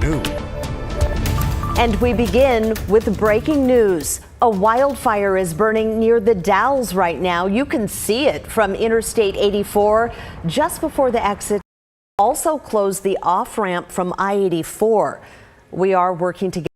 noon. And we begin with breaking news. A wildfire is burning near the Dalles right now. You can see it from Interstate 84 just before the exit. Also closed the off-ramp from I-84. We are working together.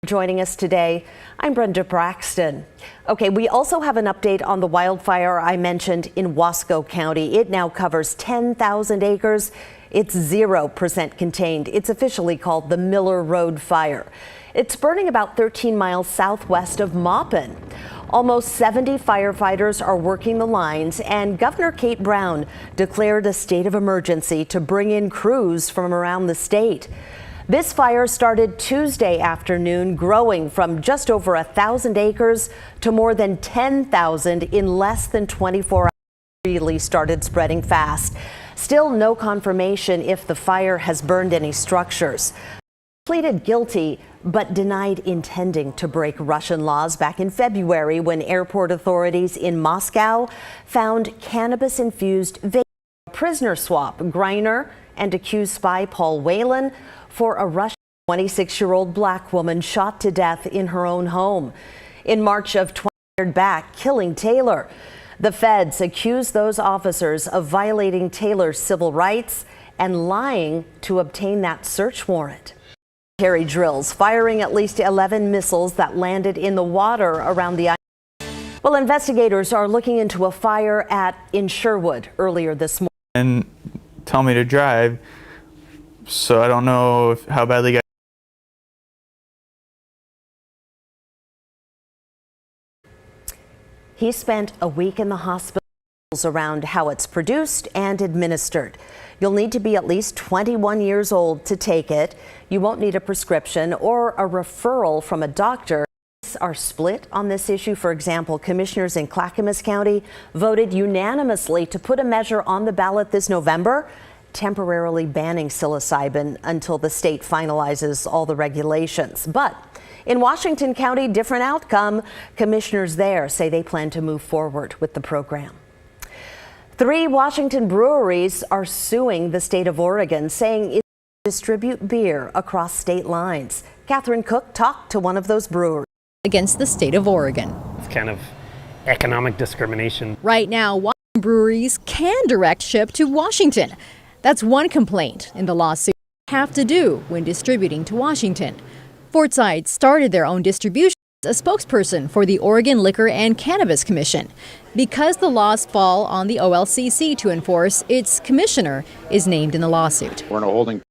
Joining us today, I'm Brenda Braxton. Okay, we also have an update on the wildfire I mentioned in Wasco County. It now covers 10,000 acres. It's 0% contained. It's officially called the Miller Road Fire. It's burning about 13 miles southwest of Maupin. Almost 70 firefighters are working the lines, and Governor Kate Brown declared a state of emergency to bring in crews from around the state. This fire started Tuesday afternoon, growing from just over 1,000 acres to more than 10,000 in less than 24 hours. It really started spreading fast. Still no confirmation if the fire has burned any structures. Pleaded guilty but denied intending to break Russian laws back in February when airport authorities in Moscow found cannabis-infused vape. Prisoner swap Greiner and accused spy Paul Whelan for a Russian 26-year-old black woman shot to death in her own home. In March of 20 back, killing Taylor. The feds accused those officers of violating Taylor's civil rights and lying to obtain that search warrant. Military drills firing at least 11 missiles that landed in the water around the island. Well, investigators are looking into a fire in Sherwood earlier this morning. And tell me to drive, so I don't know how badly got. He spent a week in the hospital around how it's produced and administered. You'll need to be at least 21 years old to take it. You won't need a prescription or a referral from a doctor. Are split on this issue. For example, commissioners in Clackamas County voted unanimously to put a measure on the ballot this November, temporarily banning psilocybin until the state finalizes all the regulations. But in Washington County, different outcome. Commissioners there say they plan to move forward with the program. 3 Washington breweries are suing the state of Oregon, saying it distribute beer across state lines. Catherine Cook talked to one of those breweries. Against the state of Oregon. It's kind of economic discrimination. Right now, Washington breweries can direct ship to Washington. That's one complaint in the lawsuit they have to do when distributing to Washington. Fortside started their own distribution as a spokesperson for the Oregon Liquor and Cannabis Commission. Because the laws fall on the OLCC to enforce, its commissioner is named in the lawsuit. We're in a holding.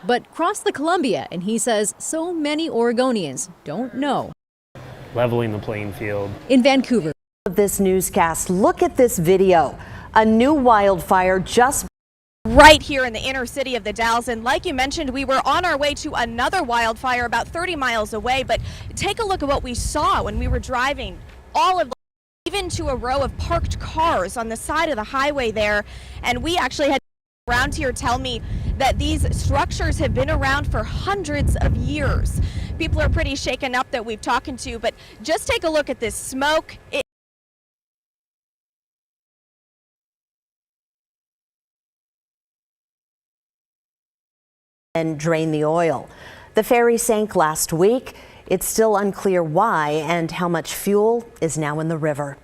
But cross the Columbia, and he says so many Oregonians don't know. Leveling the playing field. In Vancouver. This newscast, look at this video. A new wildfire just right here in the inner city of the Dalles, and like you mentioned, we were on our way to another wildfire about 30 miles away, but take a look at what we saw when we were driving. All of even to a row of parked cars on the side of the highway there, and we actually had around here tell me that these structures have been around for hundreds of years. People are pretty shaken up that we've talked to, but just take a look at this smoke. And drain the oil. The ferry sank last week. It's still unclear why and how much fuel is now in the river.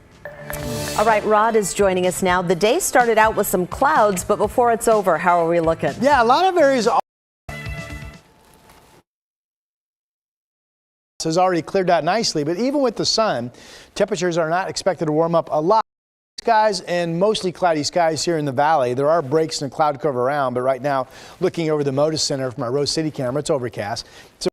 All right, Rod is joining us now. The day started out with some clouds, but before it's over, how are we looking? Yeah, a lot of areas has already cleared out nicely, but even with the sun, temperatures are not expected to warm up a lot. Skies and mostly cloudy skies here in the valley. There are breaks in the cloud cover around, but right now, looking over the Moda Center from our Rose City camera, it's overcast. So